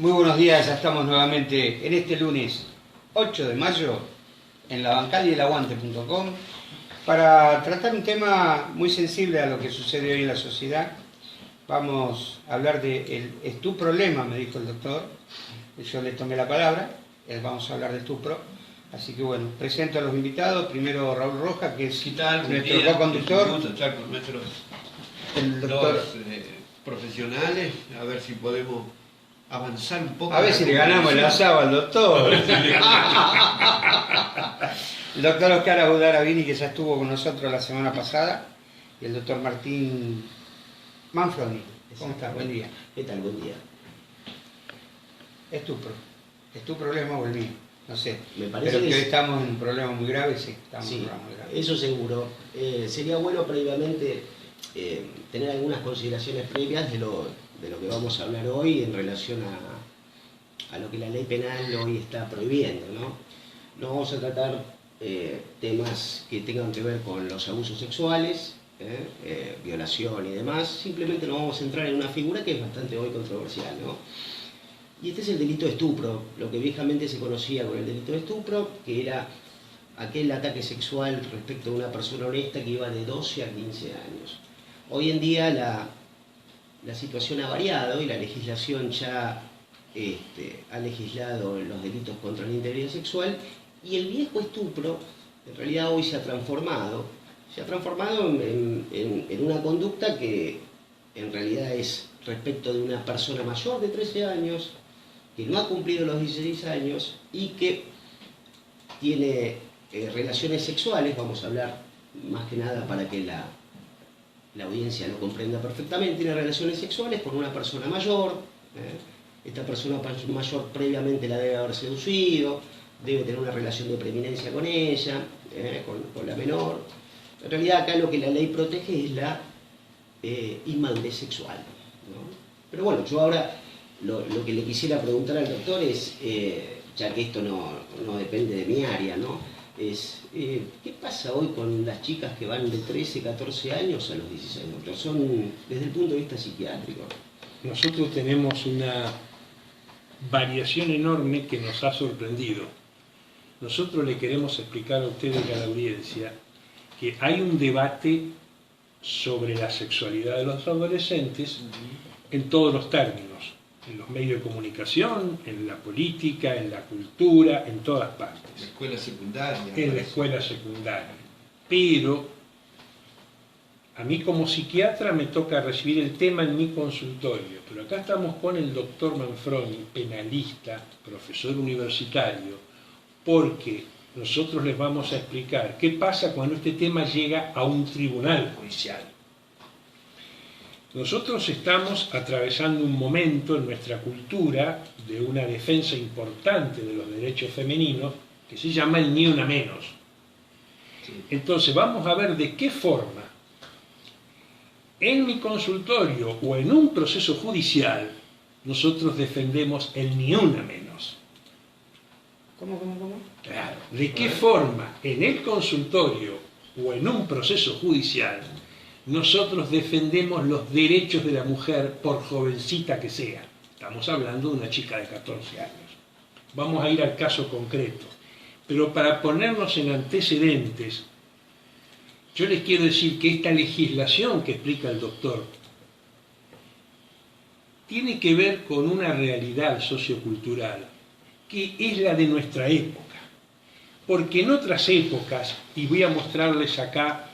Muy buenos días, ya estamos nuevamente en este lunes 8 de mayo en la bancada y el aguante.com para tratar un tema muy sensible a lo que sucede hoy en la sociedad. Vamos a hablar de es tu problema, me dijo el doctor. Yo le tomé la palabra, vamos a hablar de estupro. Así que bueno, presento a los invitados. Primero Raúl Rojas, que es nuestro co-conductor. Es un gusto estar con nuestros El doctor. dos profesionales, a ver si podemos avanzar un poco. A ver si le ganamos el asado al doctor. El doctor Oscar Abudaravini, que ya estuvo con nosotros la semana pasada, y el doctor Martín Manfroni. ¿Cómo estás? Buen día. ¿Qué tal? Buen día. Es tu problema o el mío, no sé. Me parece pero que hoy es... estamos en un problema muy grave, sí, estamos sí, en un problema muy grave. eso seguro. Sería bueno previamente tener algunas consideraciones previas de lo que vamos a hablar hoy en relación a lo que la ley penal hoy está prohibiendo, ¿no? No vamos a tratar temas que tengan que ver con los abusos sexuales, violación y demás. Simplemente nos vamos a centrar en una figura que es bastante hoy controversial, ¿no? Y este es el delito de estupro, lo que viejamente se conocía con el delito de estupro, que era aquel ataque sexual respecto a una persona honesta que iba de 12 a 15 años. Hoy en día la situación ha variado y la legislación ya ha legislado los delitos contra la integridad sexual, y el viejo estupro en realidad hoy se ha transformado en una conducta que en realidad es respecto de una persona mayor de 13 años, que no ha cumplido los 16 años y que tiene relaciones sexuales. Vamos a hablar más que nada para que la audiencia lo comprenda perfectamente. Tiene relaciones sexuales con una persona mayor. Esta persona mayor previamente la debe haber seducido, debe tener una relación de preeminencia con ella, con la menor. En realidad acá lo que la ley protege es la inmadurez sexual, ¿no? Pero bueno, yo ahora lo que le quisiera preguntar al doctor es, ya que esto no depende de mi área, ¿no? Es, ¿qué pasa hoy con las chicas que van de 13, 14 años a los 16 años? Son desde el punto de vista psiquiátrico. Nosotros tenemos una variación enorme que nos ha sorprendido. Nosotros le queremos explicar a ustedes y a la audiencia que hay un debate sobre la sexualidad de los adolescentes en todos los términos, en los medios de comunicación, en la política, en la cultura, en todas partes. En la escuela secundaria. En la escuela secundaria. Pero a mí como psiquiatra me toca recibir el tema en mi consultorio, pero acá estamos con el doctor Manfroni, penalista, profesor universitario, porque nosotros les vamos a explicar qué pasa cuando este tema llega a un tribunal judicial. Nosotros estamos atravesando un momento en nuestra cultura de una defensa importante de los derechos femeninos que se llama el ni una menos. Entonces vamos a ver de qué forma en mi consultorio o en un proceso judicial nosotros defendemos el ni una menos. ¿Cómo? Claro, de qué forma en el consultorio o en un proceso judicial nosotros defendemos los derechos de la mujer, por jovencita que sea. Estamos hablando de una chica de 14 años. Vamos a ir al caso concreto. Pero para ponernos en antecedentes, yo les quiero decir que esta legislación que explica el doctor tiene que ver con una realidad sociocultural que es la de nuestra época. Porque en otras épocas, y voy a mostrarles acá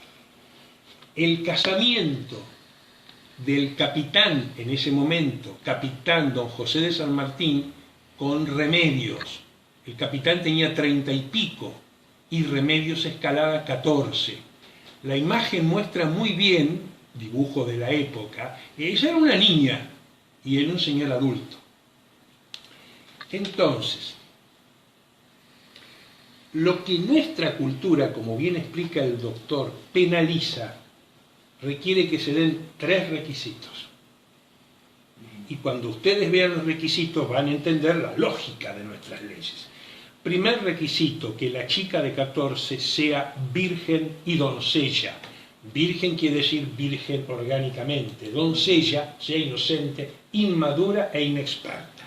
el casamiento del capitán, en ese momento, capitán don José de San Martín, con Remedios. El capitán tenía 30 y pico y Remedios escalaba 14. La imagen muestra muy bien, dibujo de la época, ella era una niña y él un señor adulto. Entonces, lo que nuestra cultura, como bien explica el doctor, penaliza, requiere que se den 3 requisitos. Y cuando ustedes vean los requisitos van a entender la lógica de nuestras leyes. Primer requisito, que la chica de 14 sea virgen y doncella. Virgen quiere decir virgen orgánicamente. Doncella, sea inocente, inmadura e inexperta.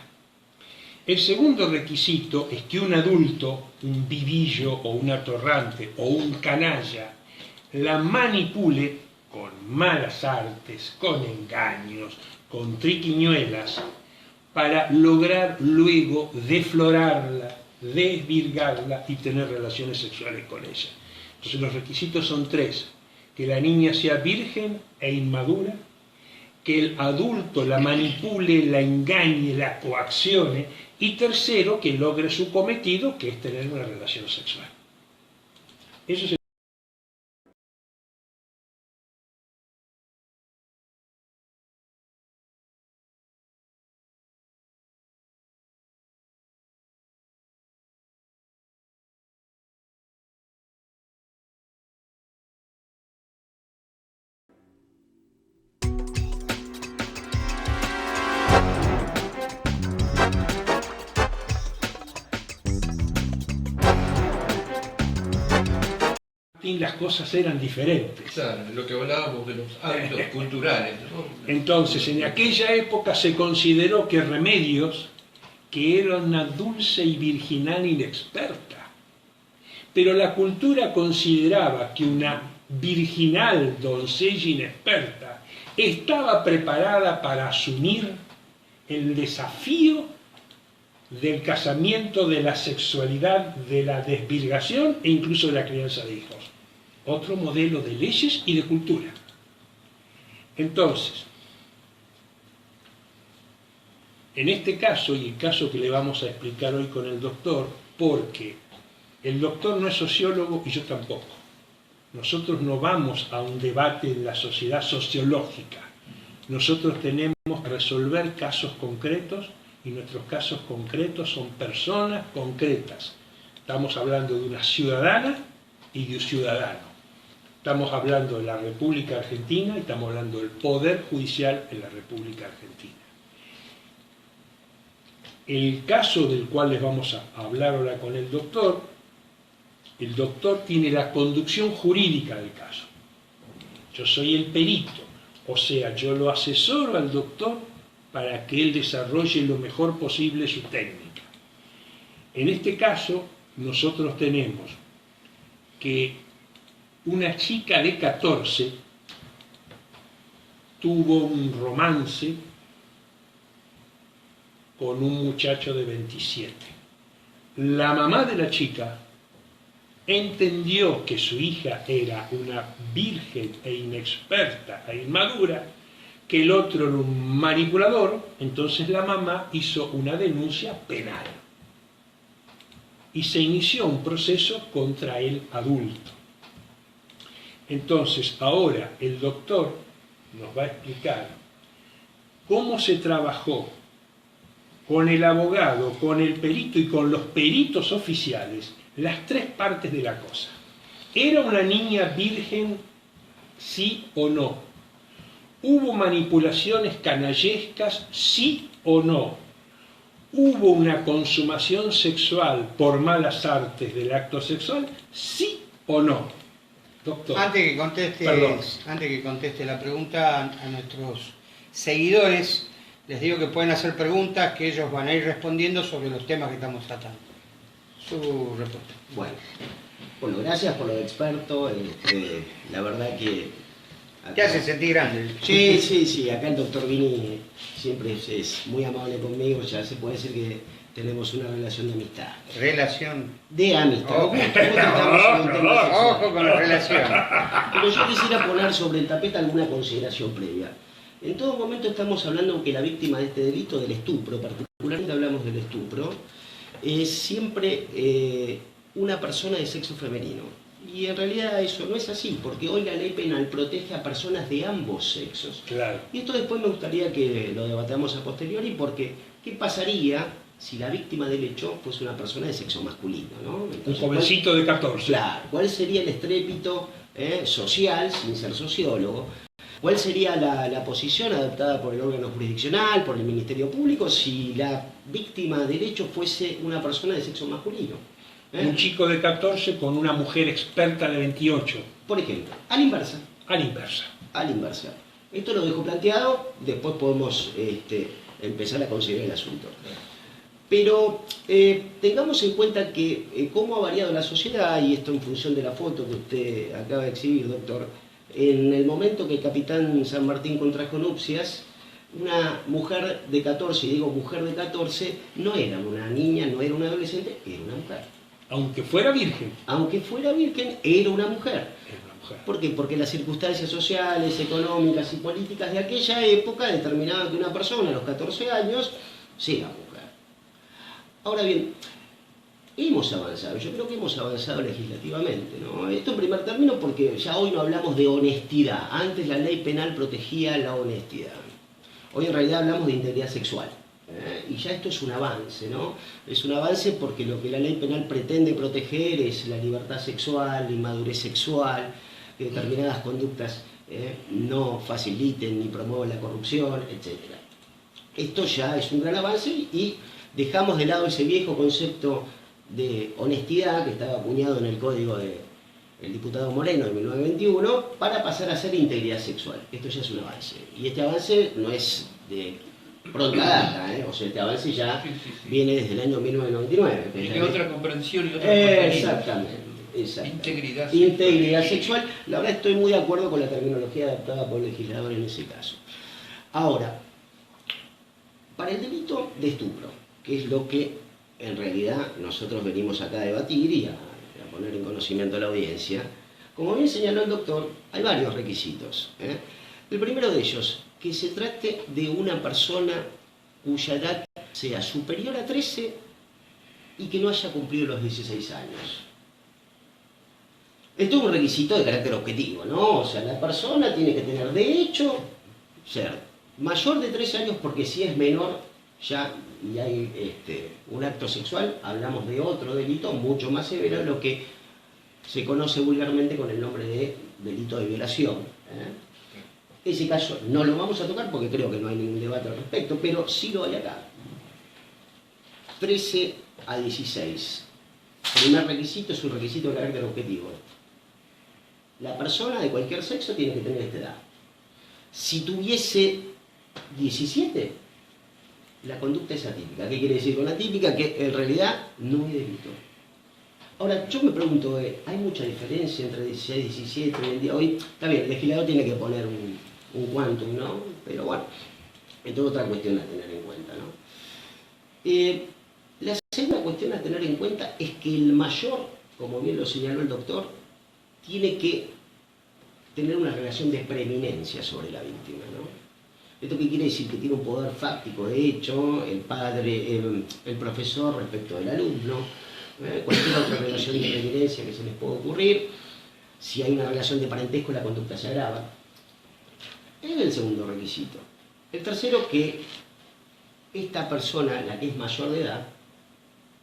El segundo requisito es que un adulto, un vivillo o un atorrante o un canalla, la manipule con malas artes, con engaños, con triquiñuelas, para lograr luego deflorarla, desvirgarla y tener relaciones sexuales con ella. Entonces los requisitos son tres: que la niña sea virgen e inmadura, que el adulto la manipule, la engañe, la coaccione, y tercero, que logre su cometido, que es tener una relación sexual. Eso es las cosas eran diferentes. Claro, lo que hablábamos de los hábitos culturales, ¿no? Entonces, en aquella época se consideró que Remedios, que era una dulce y virginal inexperta, pero la cultura consideraba que una virginal doncella inexperta estaba preparada para asumir el desafío del casamiento, de la sexualidad, de la desvirgación e incluso de la crianza de hijos. Otro modelo de leyes y de cultura. Entonces, en este caso, y el caso que le vamos a explicar hoy con el doctor, porque el doctor no es sociólogo y yo tampoco. Nosotros no vamos a un debate de la sociedad sociológica. Nosotros tenemos que resolver casos concretos y nuestros casos concretos son personas concretas. Estamos hablando de una ciudadana y de un ciudadano. Estamos hablando de la República Argentina y estamos hablando del Poder Judicial en la República Argentina. El caso del cual les vamos a hablar ahora con el doctor tiene la conducción jurídica del caso. Yo soy el perito, o sea, yo lo asesoro al doctor para que él desarrolle lo mejor posible su técnica. En este caso, nosotros tenemos que una chica de 14 tuvo un romance con un muchacho de 27. La mamá de la chica entendió que su hija era una virgen e inexperta e inmadura, que el otro era un manipulador, entonces la mamá hizo una denuncia penal y se inició un proceso contra el adulto. Entonces ahora el doctor nos va a explicar cómo se trabajó con el abogado, con el perito y con los peritos oficiales las tres partes de la cosa. ¿Era una niña virgen, sí o no? ¿Hubo manipulaciones canallescas, sí o no? ¿Hubo una consumación sexual por malas artes del acto sexual, sí o no? Doctor. Antes que conteste la pregunta a nuestros seguidores, les digo que pueden hacer preguntas que ellos van a ir respondiendo sobre los temas que estamos tratando. Su respuesta. Bueno, gracias por lo de experto. La verdad que... Acá... Te hace sentir grande. Sí, acá el doctor Vini siempre es muy amable conmigo, ya se puede decir que tenemos una relación de amistad. Relación. De amistad. Ojo con la relación. Pero yo quisiera poner sobre el tapete alguna consideración previa. En todo momento estamos hablando que la víctima de este delito, del estupro, particularmente hablamos del estupro, es siempre una persona de sexo femenino. Y en realidad eso no es así, porque hoy la ley penal protege a personas de ambos sexos. Claro. Y esto después me gustaría que lo debatamos a posteriori, porque ¿qué pasaría si la víctima del hecho fuese una persona de sexo masculino, ¿no? Entonces, un jovencito de 14. Claro, ¿cuál sería el estrépito social, sin ser sociólogo? ¿Cuál sería la posición adoptada por el órgano jurisdiccional, por el Ministerio Público, si la víctima del hecho fuese una persona de sexo masculino? Un chico de 14 con una mujer experta de 28. Por ejemplo, a la inversa. A la inversa. A la inversa. Esto lo dejo planteado, después podemos empezar a considerar el asunto. Pero tengamos en cuenta que cómo ha variado la sociedad, y esto en función de la foto que usted acaba de exhibir, doctor, en el momento que el capitán San Martín contrajo nupcias, una mujer de 14, y digo mujer de 14, no era una niña, no era una adolescente, era una mujer. Aunque fuera virgen. Aunque fuera virgen, era una mujer. Era una mujer. ¿Por qué? Porque las circunstancias sociales, económicas y políticas de aquella época determinaban que una persona a los 14 años sea mujer. Ahora bien, hemos avanzado, yo creo que hemos avanzado legislativamente, ¿no? Esto en primer término porque ya hoy no hablamos de honestidad, antes la ley penal protegía la honestidad. Hoy en realidad hablamos de integridad sexual, y ya esto es un avance, ¿no? Es un avance porque lo que la ley penal pretende proteger es la libertad sexual, la inmadurez sexual, que determinadas conductas no faciliten ni promuevan la corrupción, etc. Esto ya es un gran avance y dejamos de lado ese viejo concepto de honestidad que estaba acuñado en el código del diputado Moreno de 1921 para pasar a ser integridad sexual. Esto ya es un avance. Y este avance no es de pronta data, o sea, este avance ya viene desde el año 1999. Tiene otra comprensión y otra contenido. Exactamente. Integridad sexual. La verdad estoy muy de acuerdo con la terminología adaptada por el legislador en ese caso. Ahora, para el delito de estupro, que es lo que en realidad nosotros venimos acá a debatir y a poner en conocimiento a la audiencia, como bien señaló el doctor, hay varios requisitos. El primero de ellos, que se trate de una persona cuya edad sea superior a 13 y que no haya cumplido los 16 años. Esto es un requisito de carácter objetivo, ¿no? O sea, la persona tiene que tener de hecho ser mayor de 13 años, porque si es menor ya y hay un acto sexual, hablamos de otro delito mucho más severo, lo que se conoce vulgarmente con el nombre de delito de violación. Ese caso no lo vamos a tocar porque creo que no hay ningún debate al respecto, pero sí lo hay acá. 13 a 16. Primer requisito es un requisito de carácter objetivo. La persona de cualquier sexo tiene que tener esta edad. Si tuviese 17, la conducta es atípica. ¿Qué quiere decir con atípica? Que en realidad no hay delito. Ahora, yo me pregunto, ¿hay mucha diferencia entre 16 y 17 hoy en día? Hoy, está bien, el legislador tiene que poner un quantum, ¿no? Pero bueno, esto es otra cuestión a tener en cuenta, ¿no? La segunda cuestión a tener en cuenta es que el mayor, como bien lo señaló el doctor, tiene que tener una relación de preeminencia sobre la víctima, ¿no? ¿Esto qué quiere decir? Que tiene un poder fáctico, de hecho, el padre, el profesor respecto del alumno, cualquier otra relación de preeminencia que se les pueda ocurrir. Si hay una relación de parentesco, la conducta se agrava. Es el segundo requisito. El tercero, que esta persona, la que es mayor de edad,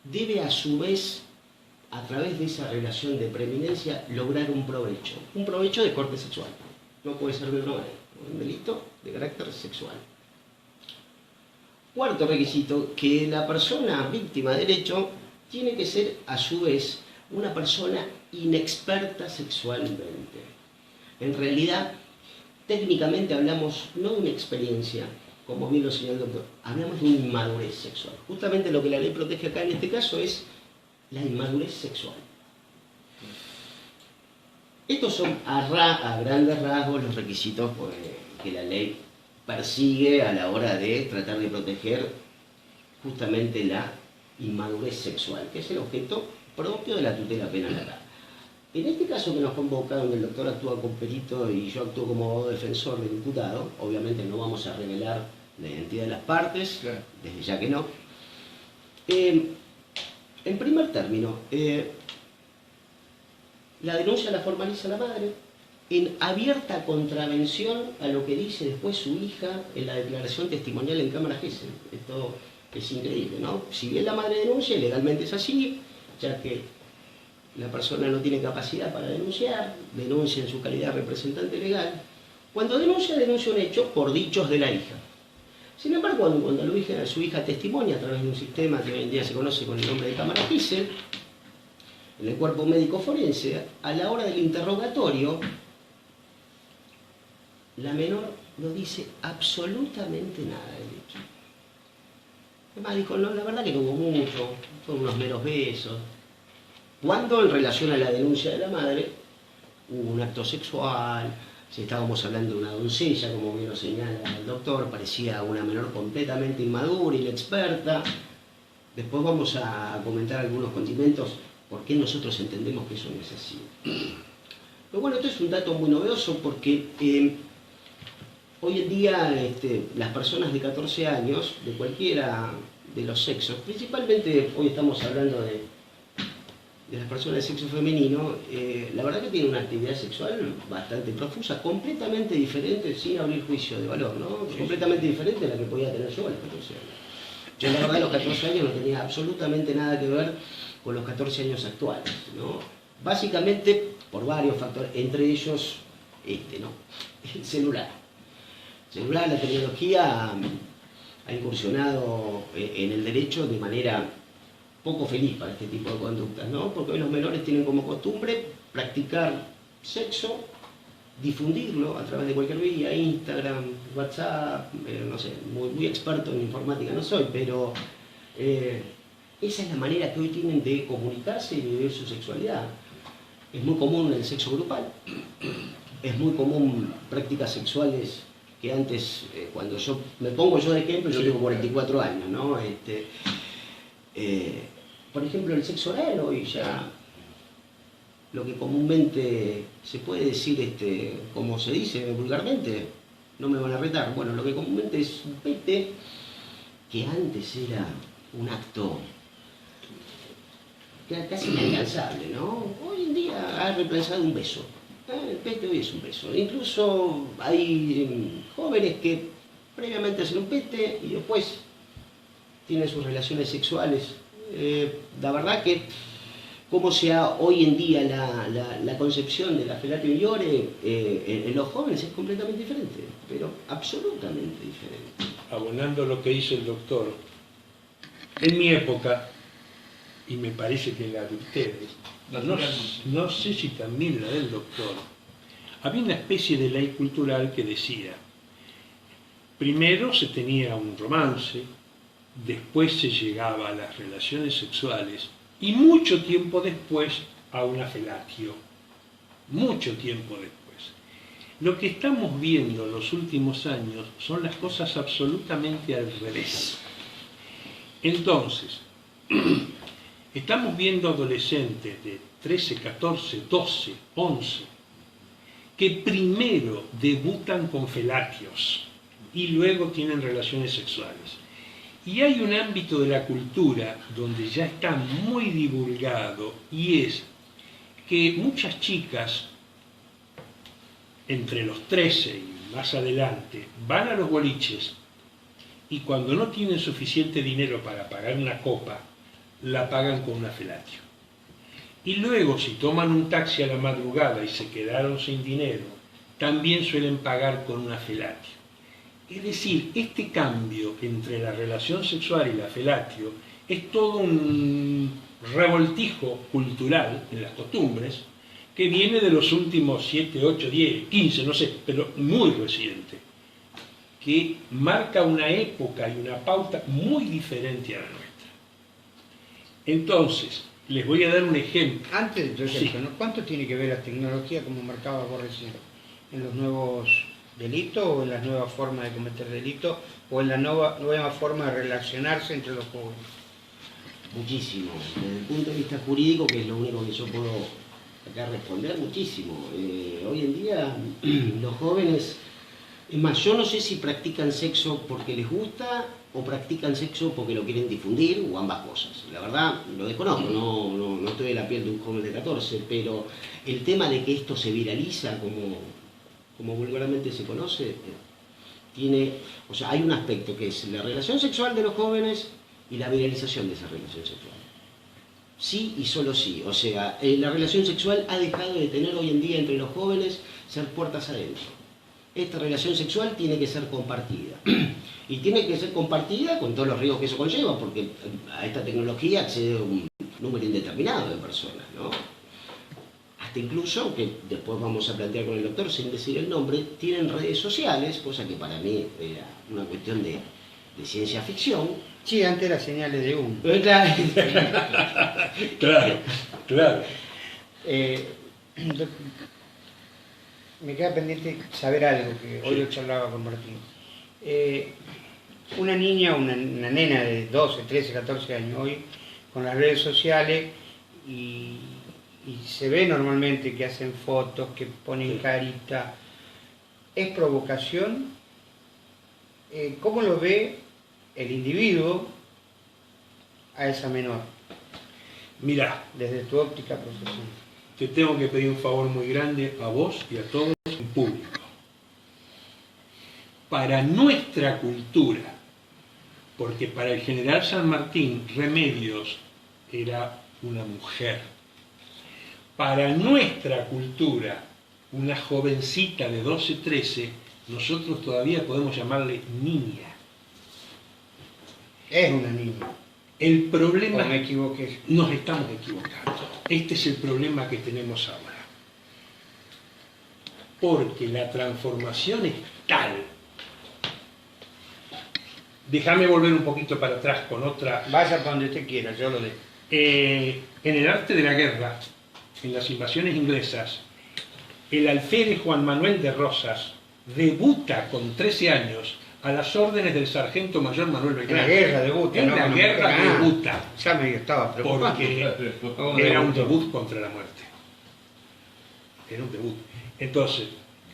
debe a su vez, a través de esa relación de preeminencia, lograr un provecho de corte sexual. No puede ser de otra manera. Un delito de carácter sexual. Cuarto requisito, que la persona víctima de derecho tiene que ser a su vez una persona inexperta sexualmente. En realidad, técnicamente hablamos no de una experiencia, como bien lo señaló el doctor, hablamos de una inmadurez sexual. Justamente lo que la ley protege acá en este caso es la inmadurez sexual. Estos son a grandes rasgos los requisitos que la ley persigue a la hora de tratar de proteger justamente la inmadurez sexual, que es el objeto propio de la tutela penal acá. En este caso que nos convoca, donde el doctor actúa como perito y yo actúo como abogado defensor del imputado, obviamente no vamos a revelar la identidad de las partes, claro, desde ya que no. En primer término, la denuncia la formaliza la madre en abierta contravención a lo que dice después su hija en la declaración testimonial en Cámara Gesell. Esto es increíble, ¿no? Si bien la madre denuncia, legalmente es así, ya que la persona no tiene capacidad para denunciar, denuncia en su calidad de representante legal. Cuando denuncia un hecho por dichos de la hija. Sin embargo, cuando su hija testimonia a través de un sistema que hoy en día se conoce con el nombre de Cámara Gesell, en el cuerpo médico forense, a la hora del interrogatorio, la menor no dice absolutamente nada del hecho. Además dijo, no, la verdad que no hubo mucho, fueron unos meros besos. Cuando en relación a la denuncia de la madre, hubo un acto sexual, si estábamos hablando de una doncella, como bien lo señala el doctor, parecía una menor completamente inmadura, inexperta. Después vamos a comentar algunos condimentos, por qué nosotros entendemos que eso no es así. Pero bueno, esto es un dato muy novedoso porque hoy en día las personas de 14 años, de cualquiera de los sexos, principalmente hoy estamos hablando de las personas de sexo femenino, la verdad que tienen una actividad sexual bastante profusa, completamente diferente, sin abrir juicio de valor, ¿no? Sí. Completamente diferente a la que podía tener yo a los 14 años. Yo la verdad a los 14 años no tenía absolutamente nada que ver con los 14 años actuales, ¿no? Básicamente por varios factores, entre ellos ¿no? El celular. La tecnología ha incursionado en el derecho de manera poco feliz para este tipo de conductas, ¿no? Porque hoy los menores tienen como costumbre practicar sexo, difundirlo a través de cualquier vía, Instagram, WhatsApp, no sé, muy experto en informática no soy, pero esa es la manera que hoy tienen de comunicarse y de vivir su sexualidad. Es muy común el sexo grupal, es muy común prácticas sexuales que antes, cuando me pongo yo de ejemplo, yo tengo 44 años, ¿no? Por ejemplo, el sexo oral hoy ya, lo que comúnmente se puede decir, como se dice vulgarmente, no me van a retar, bueno, lo que comúnmente es un pete, que antes era un acto casi inalcanzable, ¿no? Hoy en día ha reemplazado un beso. El pete hoy es un beso. Incluso hay jóvenes que previamente hacen un pete y después tienen sus relaciones sexuales. La verdad que cómo sea hoy en día la concepción de la felatio iure en los jóvenes es completamente diferente, pero absolutamente diferente. Abonando lo que dice el doctor, en mi época, y me parece que la de ustedes, no sé si también la del doctor, había una especie de ley cultural que decía, primero se tenía un romance, después se llegaba a las relaciones sexuales y mucho tiempo después a una felatio. Mucho tiempo después. Lo que estamos viendo en los últimos años son las cosas absolutamente al revés. Entonces, estamos viendo adolescentes de 13, 14, 12, 11, que primero debutan con felatios y luego tienen relaciones sexuales. Y hay un ámbito de la cultura donde ya está muy divulgado y es que muchas chicas, entre los 13 y más adelante, van a los boliches y cuando no tienen suficiente dinero para pagar una copa, la pagan con una felatio. Y luego, si toman un taxi a la madrugada y se quedaron sin dinero, también suelen pagar con una felatio. Es decir, este cambio entre la relación sexual y la felatio es todo un revoltijo cultural en las costumbres que viene de los últimos 7, 8, 10, 15, no sé, pero muy reciente, que marca una época y una pauta muy diferente a la nuestra. Entonces, les voy a dar un ejemplo. Antes de todo Sí. esto, ¿no? ¿Cuánto tiene que ver la tecnología, como marcaba vos recién, en los nuevos delitos o en las nuevas formas de cometer delitos o en la nueva forma de relacionarse entre los jóvenes? Muchísimo. Desde el punto de vista jurídico, que es lo único que yo puedo acá responder, muchísimo. Hoy en día los jóvenes, es más, yo no sé si practican sexo porque les gusta o practican sexo porque lo quieren difundir o ambas cosas. La verdad, lo desconozco, no estoy en la piel de un joven de 14, pero el tema de que esto se viraliza como vulgarmente se conoce, hay un aspecto que es la relación sexual de los jóvenes y la viralización de esa relación sexual. Sí y solo sí. O sea, la relación sexual ha dejado de tener hoy en día entre los jóvenes ser puertas adentro. Esta relación sexual tiene que ser compartida. Y tiene que ser compartida con todos los riesgos que eso conlleva, porque a esta tecnología accede un número indeterminado de personas, ¿no? Hasta incluso, que después vamos a plantear con el doctor sin decir el nombre, tienen redes sociales, cosa que para mí era una cuestión de de ciencia ficción. Sí, antes era señales de humo. Claro, claro. Me queda pendiente saber algo que hoy lo charlaba con Martín. Una niña, una nena de 12, 13, 14 años hoy, con las redes sociales, y se ve normalmente que hacen fotos, que ponen carita. ¿Es provocación? ¿Cómo lo ve el individuo a esa menor? Mirá, Desde tu óptica profesional. te tengo que pedir un favor muy grande a vos y a todos en público. Para nuestra cultura, porque para el general San Martín Remedios era una mujer, para nuestra cultura, una jovencita de 12, 13, nosotros todavía podemos llamarle niña. Es una niña. El problema... ¿O me equivoqué? Nos estamos equivocando. Este es el problema que tenemos ahora. Porque la transformación es tal. Déjame volver un poquito para atrás con otra... Vaya para donde usted quiera, yo lo dejo. En el arte de la guerra, en las invasiones inglesas, el alférez Juan Manuel de Rosas debuta con 13 años a las órdenes del sargento mayor Manuel En Belgrano. la guerra debuta. En ¿no? la guerra debuta. Ya me estaba preocupado. Porque era un debut contra la muerte. Era un debut. Entonces,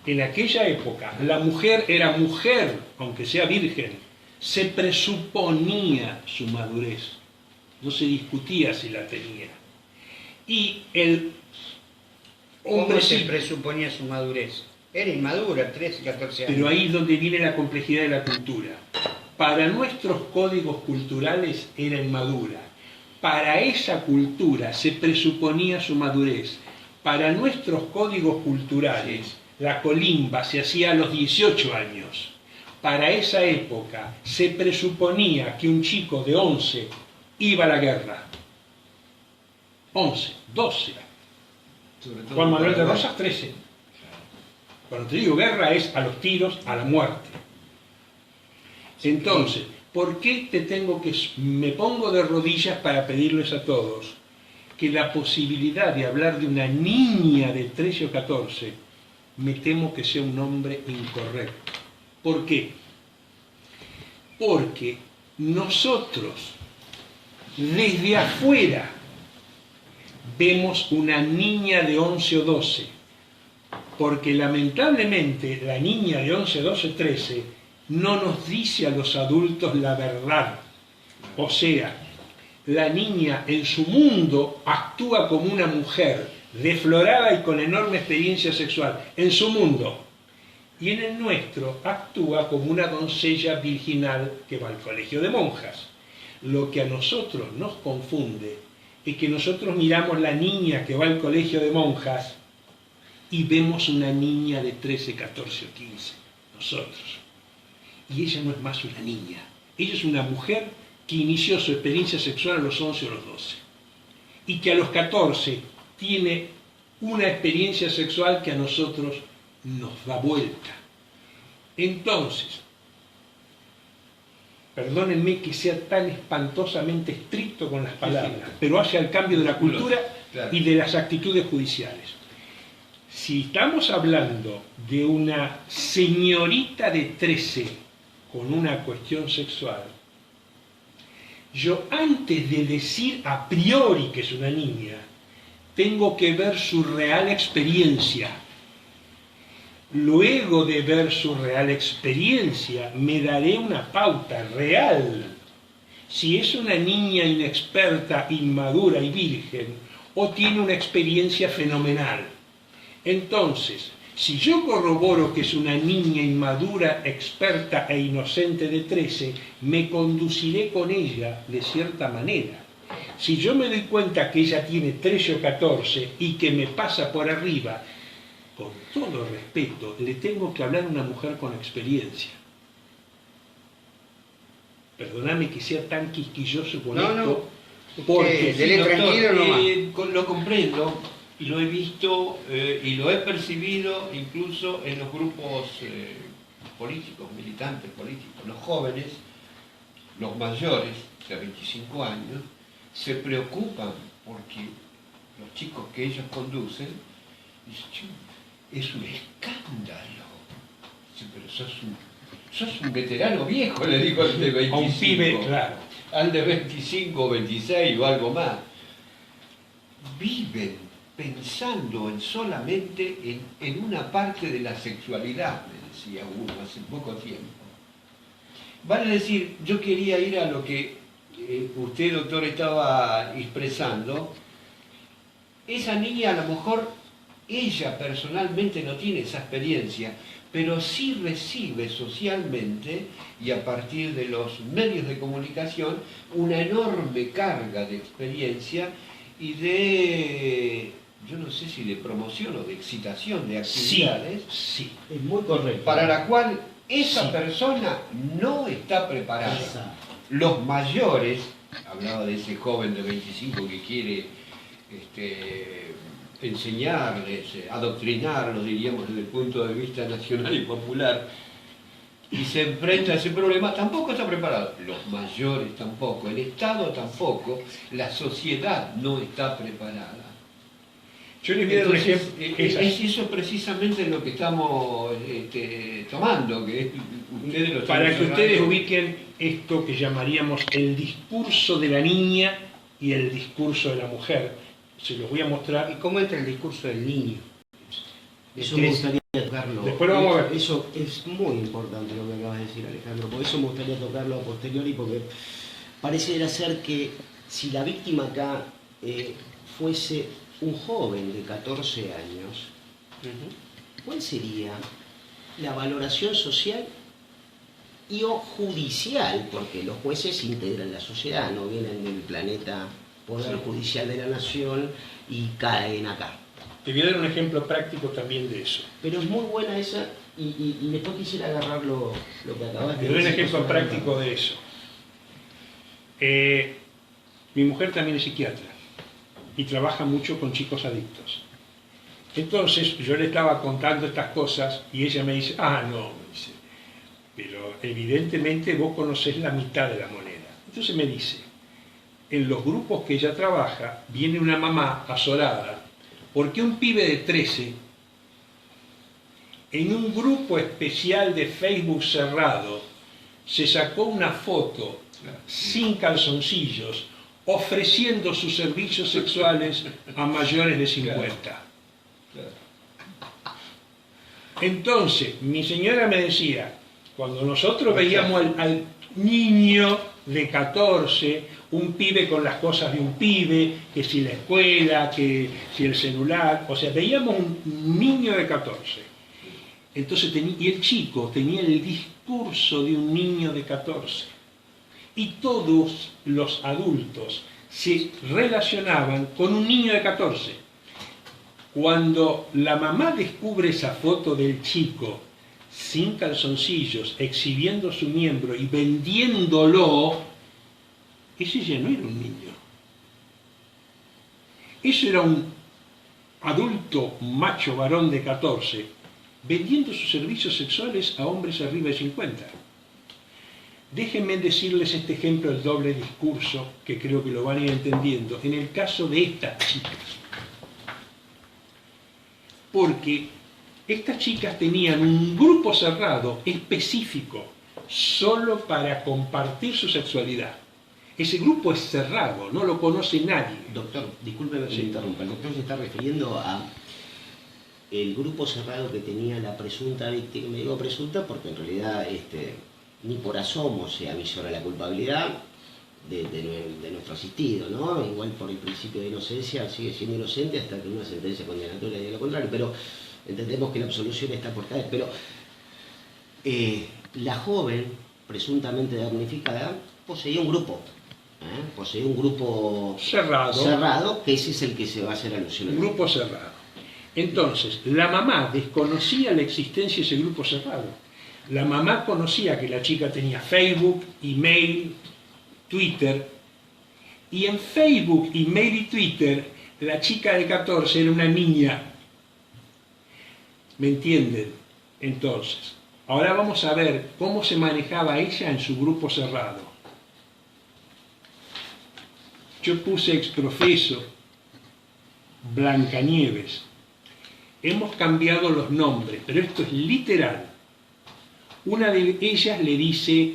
en aquella época, la mujer era mujer, aunque sea virgen. Se presuponía su madurez. No se discutía si la tenía. Y el ¿Cómo hombre se sí, presuponía su madurez? Era inmadura, 13, 14 años. pero ahí es donde viene la complejidad de la cultura. Para nuestros códigos culturales era inmadura. Para esa cultura se presuponía su madurez. Para nuestros códigos culturales, la colimba se hacía a los 18 años. Para esa época se presuponía que un chico de 11 iba a la guerra. 11, 12. Juan Manuel de Rosas, 13. Cuando te digo guerra es a los tiros, a la muerte. Entonces, ¿por qué me pongo de rodillas para pedirles a todos que la posibilidad de hablar de una niña de 13 o 14, me temo que sea un nombre incorrecto? ¿Por qué? Porque nosotros, desde afuera, vemos una niña de 11 o 12, porque lamentablemente la niña de 11, 12, 13 no nos dice a los adultos la verdad. O sea, la niña en su mundo actúa como una mujer deflorada y con enorme experiencia sexual, en su mundo. Y en el nuestro actúa como una doncella virginal que va al colegio de monjas. Lo que a nosotros nos confunde es que nosotros miramos la niña que va al colegio de monjas y vemos una niña de 13, 14 o 15, nosotros. Y ella no es más una niña. Ella es una mujer que inició su experiencia sexual a los 11 o los 12. Y que a los 14 tiene una experiencia sexual que a nosotros nos da vuelta. Entonces, perdónenme que sea tan espantosamente estricto con las palabras, pero hace al cambio de la cultura y de las actitudes judiciales. Si estamos hablando de una señorita de 13 con una cuestión sexual, yo antes de decir a priori que es una niña, tengo que ver su real experiencia. Luego de ver su real experiencia, me daré una pauta real. Si es una niña inexperta, inmadura y virgen, o tiene una experiencia fenomenal. Entonces, si yo corroboro que es una niña inmadura, experta e inocente de 13, me conduciré con ella de cierta manera. Si yo me doy cuenta que ella tiene 13 o 14 y que me pasa por arriba, con todo respeto, le tengo que hablar a una mujer con experiencia. Perdóname que sea tan quisquilloso con esto, porque dele tranquilo nomás. Lo comprendo y lo he visto y lo he percibido incluso en los grupos políticos, militantes políticos, los jóvenes, los mayores de 25 años se preocupan porque los chicos que ellos conducen dicen, "Chu, es un escándalo". Dice, pero sos un veterano viejo, le digo al de 25. A un pibe, claro. Al de 25, 26 o algo más. Viven pensando solamente en una parte de la sexualidad, me decía uno hace poco tiempo. Vale decir, yo quería ir a lo que usted, doctor, estaba expresando. Esa niña, a lo mejor, ella personalmente no tiene esa experiencia, pero sí recibe socialmente y a partir de los medios de comunicación una enorme carga de experiencia y de, yo no sé si de promoción o de excitación de actividades, Sí, es muy correcto. para la cual esa persona no está preparada. Exacto. Los mayores, hablaba de ese joven de 25 que quiere enseñarles, adoctrinarlos, diríamos, desde el punto de vista nacional y popular, y se enfrenta a ese problema, tampoco está preparado. Los mayores tampoco, el Estado tampoco, la sociedad no está preparada. Yo les voy a dar un Entonces, ejemplo. es eso precisamente lo que estamos tomando, que ustedes lo están Para que ustedes desarrollando. ubiquen esto que llamaríamos el discurso de la niña y el discurso de la mujer. Se los voy a mostrar. ¿Y cómo entra el discurso del niño? Eso me gustaría tocarlo. Después lo vamos a ver. Eso es muy importante lo que acabas de decir, Alejandro. Por eso me gustaría tocarlo a posteriori, porque pareciera ser que si la víctima acá fuese un joven de 14 años, ¿cuál sería la valoración social y o judicial? Porque los jueces integran la sociedad, no vienen del planeta Poder Judicial de la Nación y caen acá. Te voy a dar un ejemplo práctico también de eso. Pero es muy buena esa, y después quisiera agarrar lo que acabas de Te doy un decir. ejemplo práctico de eso. Mi mujer también es psiquiatra y trabaja mucho con chicos adictos. Entonces yo le estaba contando estas cosas y ella me dice, no, me dice, pero evidentemente vos conocés la mitad de la moneda. Entonces me dice, en los grupos que ella trabaja viene una mamá azorada porque un pibe de 13 en un grupo especial de Facebook cerrado se sacó una foto sin calzoncillos ofreciendo sus servicios sexuales a mayores de 50. Entonces, mi señora me decía, cuando nosotros veíamos al niño de 14, un pibe con las cosas de un pibe, que si la escuela, que si el celular, o sea, veíamos un niño de 14. Entonces, y el chico tenía el discurso de un niño de 14. Y todos los adultos se relacionaban con un niño de 14. Cuando la mamá descubre esa foto del chico sin calzoncillos, exhibiendo su miembro y vendiéndolo, ese ya no era un niño. Eso era un adulto macho varón de 14, vendiendo sus servicios sexuales a hombres arriba de 50. Déjenme decirles este ejemplo del doble discurso, que creo que lo van a ir entendiendo, en el caso de estas chicas. Porque estas chicas tenían un grupo cerrado específico, solo para compartir su sexualidad. Ese grupo es cerrado, no lo conoce nadie. Doctor, discúlpeme que me interrumpa. El doctor se está refiriendo a el grupo cerrado que tenía la presunta víctima. Me digo presunta porque en realidad ni por asomo se avisora la culpabilidad de nuestro asistido, ¿no? Igual por el principio de inocencia sigue siendo inocente hasta que una sentencia condenatoria diga lo contrario, pero entendemos que la absolución está por caer. Pero la joven, presuntamente damnificada, poseía un grupo. Poseía un grupo cerrado, que ese es el que se va a hacer alusión. Un grupo cerrado. Entonces, la mamá desconocía la existencia de ese grupo cerrado. La mamá conocía que la chica tenía Facebook, email, Twitter, y en Facebook, email y Twitter, la chica de 14 era una niña. ¿Me entienden? Entonces, ahora vamos a ver cómo se manejaba ella en su grupo cerrado. Yo puse exprofeso, Blancanieves. Hemos cambiado los nombres, pero esto es literal. Una de ellas le dice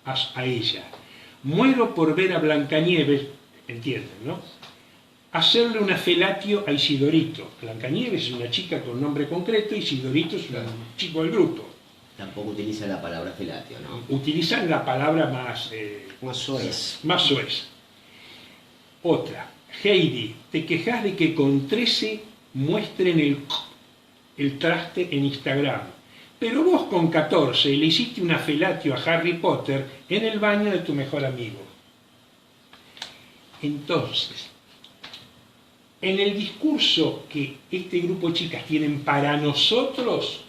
a ella: muero por ver a Blancanieves, entienden, ¿no? Hacerle una felatio a Isidorito. Blancanieves es una chica con nombre concreto, Isidorito es un chico del grupo. Tampoco utiliza la palabra felatio, ¿no? Utilizan la palabra más... Más soez. Más soez. Otra. Heidi, te quejas de que con 13 muestren el traste en Instagram. Pero vos con 14 le hiciste una felatio a Harry Potter en el baño de tu mejor amigo. Entonces, en el discurso que este grupo de chicas tienen para nosotros,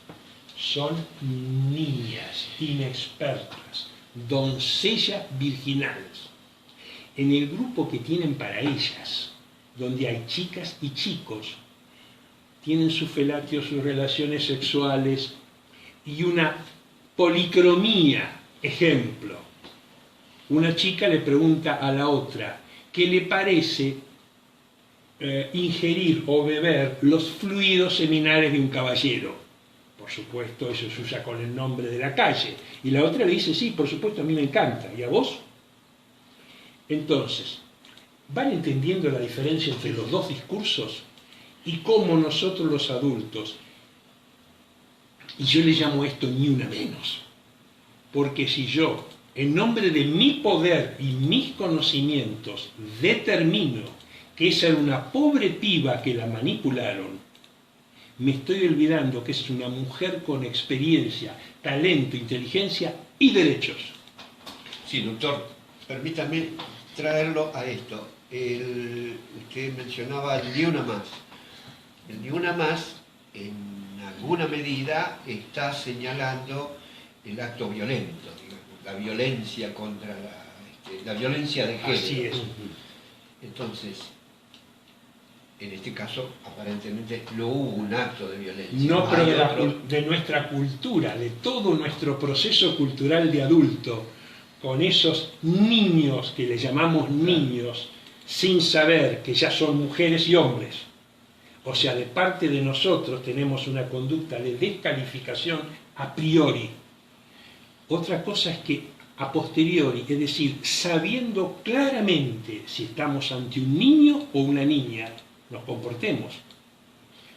son niñas inexpertas, doncellas virginales. En el grupo que tienen para ellas, donde hay chicas y chicos, tienen su felatio, sus relaciones sexuales y una policromía. Ejemplo, una chica le pregunta a la otra qué le parece ingerir o beber los fluidos seminales de un caballero. Por supuesto, eso se usa con el nombre de la calle. Y la otra le dice, sí, por supuesto, a mí me encanta. ¿Y a vos? Entonces, ¿van entendiendo la diferencia entre los dos discursos? Y cómo nosotros los adultos, y yo le llamo esto ni una menos, porque si yo, en nombre de mi poder y mis conocimientos, determino que esa era una pobre piba que la manipularon, me estoy olvidando que es una mujer con experiencia, talento, inteligencia y derechos. Sí, doctor, permítame traerlo a esto. Usted mencionaba el ni una más. El ni una más, en alguna medida, está señalando el acto violento, digamos, la violencia contra la violencia de género. Así es. Entonces, en este caso, aparentemente, no hubo un acto de violencia. No, pero de nuestra cultura, de todo nuestro proceso cultural de adulto, con esos niños que le llamamos niños, sin saber que ya son mujeres y hombres. O sea, de parte de nosotros tenemos una conducta de descalificación a priori. Otra cosa es que a posteriori, es decir, sabiendo claramente si estamos ante un niño o una niña, nos comportemos.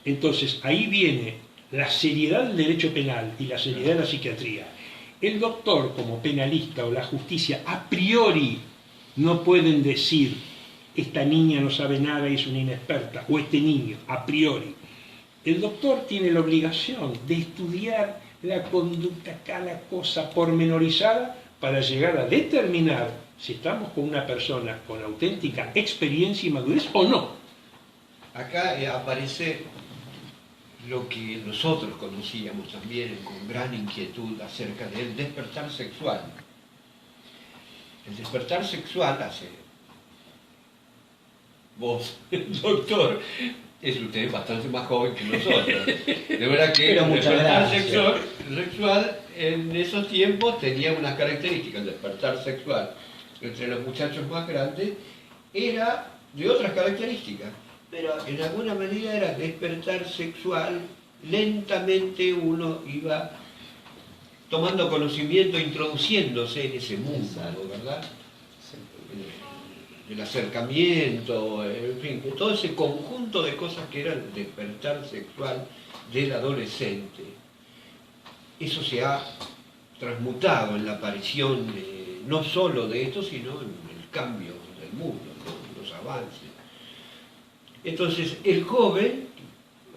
Entonces, ahí viene la seriedad del derecho penal y la seriedad de la psiquiatría. El doctor, como penalista, o la justicia, a priori no pueden decir esta niña no sabe nada y es una inexperta, o este niño, a priori. El doctor tiene la obligación de estudiar la conducta, cada cosa pormenorizada, para llegar a determinar si estamos con una persona con auténtica experiencia y madurez o no. Acá aparece lo que nosotros conocíamos también con gran inquietud acerca del despertar sexual. El despertar sexual vos, doctor, es usted bastante más joven que nosotros. De verdad que el despertar sexual en esos tiempos tenía unas características. El despertar sexual entre los muchachos más grandes era de otras características, pero en alguna medida era despertar sexual. Lentamente uno iba tomando conocimiento, introduciéndose en ese mundo, ¿verdad? El acercamiento, en fin, todo ese conjunto de cosas que era el despertar sexual del adolescente. Eso se ha transmutado en la aparición no solo de esto, sino en el cambio del mundo, ¿no? Los avances. Entonces, el joven,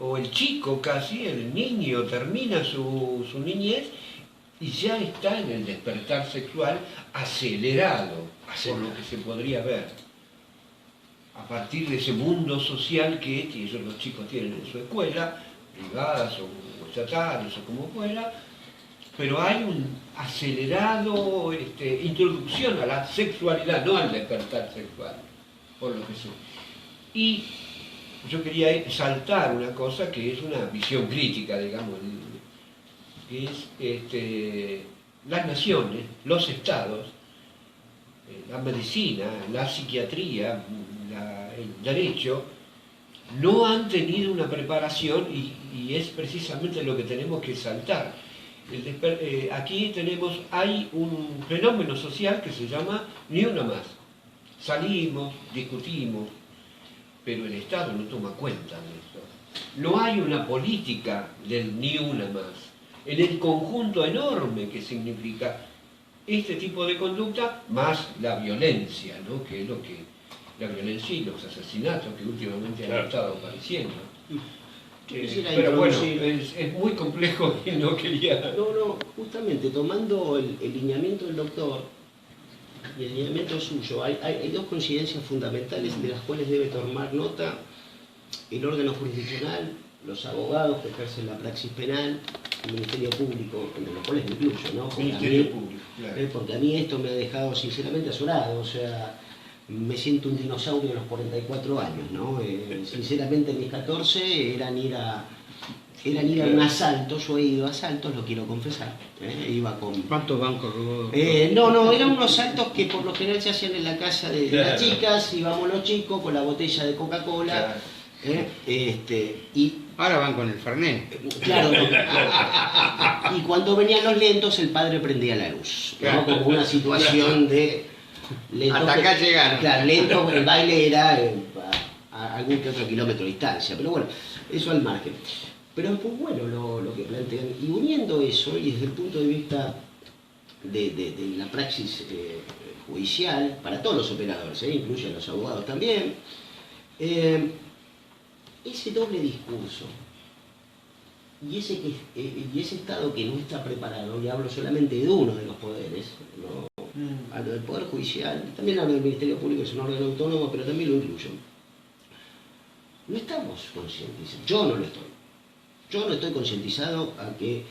o el chico casi, el niño, termina su niñez y ya está en el despertar sexual acelerado, por lo que se podría ver, a partir de ese mundo social que ellos, los chicos, tienen en su escuela, privadas o estatales o como fuera, pero hay un acelerado introducción a la sexualidad, no al despertar sexual, por lo que sé. Y yo quería saltar una cosa que es una visión crítica, digamos, que es las naciones, los estados, la medicina, la psiquiatría, el derecho, no han tenido una preparación y es precisamente lo que tenemos que saltar. Aquí hay un fenómeno social que se llama ni una más. Salimos, discutimos, pero el Estado no toma cuenta de esto. No hay una política del ni una más. En el conjunto enorme que significa este tipo de conducta, más la violencia, ¿no? Que es lo que la violencia y los asesinatos que últimamente han estado apareciendo. Pero bueno, es muy complejo y no quería... No, justamente tomando el lineamiento del doctor y el lineamiento suyo, hay dos coincidencias fundamentales de las cuales debe tomar nota el órgano jurisdiccional, los abogados que ejercen la praxis penal, el Ministerio Público, entre los cuales me incluyo, ¿no? Porque a mí esto me ha dejado sinceramente azorado, o sea, me siento un dinosaurio a los 44 años, ¿no? Sinceramente mis 14 eran ir a un asalto, yo he ido a asaltos, lo quiero confesar, iba con... ¿Cuántos bancos robó? No, eran unos saltos que por lo general se hacían en la casa de las chicas, íbamos los chicos con la botella de Coca-Cola, y ahora van con el Fernet. claro, y cuando venían los lentos el padre prendía la luz, ¿no? Como una situación de... Hasta acá llegaron. Claro, lento, el baile era a algún que otro kilómetro de distancia, pero bueno, eso al margen. Pero es muy bueno lo que plantean, y uniendo eso, y desde el punto de vista de la praxis judicial, para todos los operadores, incluye a los abogados también, ese doble discurso y ese Estado que no está preparado, y hablo solamente de uno de los poderes, ¿no? Hablo del Poder Judicial, también hablo del Ministerio Público, es un órgano autónomo, pero también lo incluyo. No estamos concientizados, yo no lo estoy. Yo no estoy concientizado a que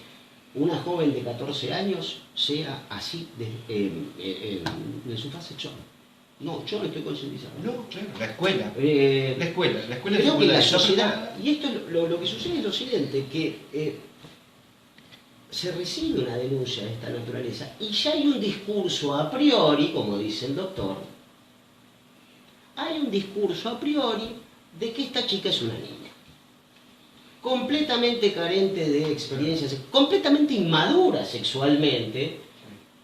una joven de 14 años sea así en su fase sexual. No, yo no estoy concientizado. No, claro, la escuela. La escuela creo que la sociedad, y esto lo que sucede es lo siguiente, que se recibe una denuncia de esta naturaleza y ya hay un discurso a priori, como dice el doctor, hay un discurso a priori de que esta chica es una niña, completamente carente de experiencias, completamente inmadura sexualmente,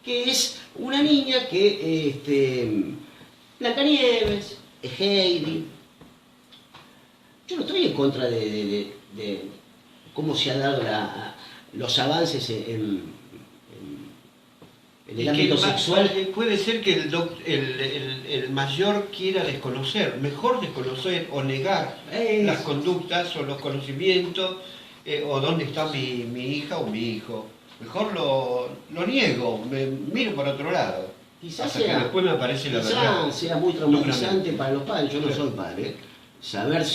que es una niña que, Blancanieves, Heidi. Yo no estoy en contra de cómo se han dado los avances en el ámbito sexual. Puede ser que el mayor quiera desconocer, mejor desconocer o negar las conductas o los conocimientos, o dónde está mi hija o mi hijo. Mejor lo niego, me miro por otro lado. Quizás hasta que después me aparece la verdad. Sea muy traumatizante para los padres, yo no soy padre, saber